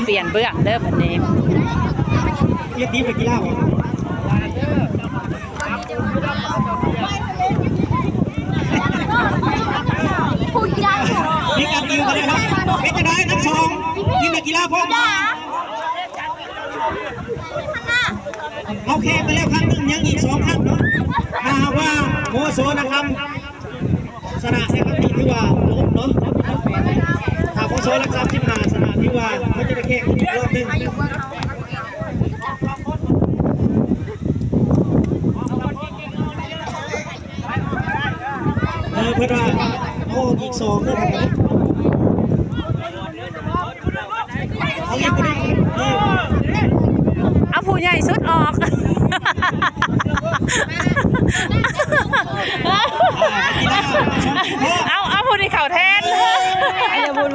เปลี่ยนเบื้องเด้อบัดนี้เรียกนี้ไปกีฬาเหรอมีการยิงกันเลยครับเป็นจะได้ทั้งสองยิงนักกีฬาพร้อมมาเอาแข่งไปแล้วครั้งหนึ่งยังอีก2 ครั้งเนาะถ้าว่าโมโสนะครับสนะนะครับนี่ถือว่าล้มเนาะถ้าโมโสรักษา15สนะถือว่าเขาจะได้แข่งอีกรอบหนึ่งเพื่อนว่าโอ้อีก2ด้วยกันเอาอีกคนนึงเอาผู้ใหญ่สุดออกเอาผู้ที่เข่าแทนอย่าบุญ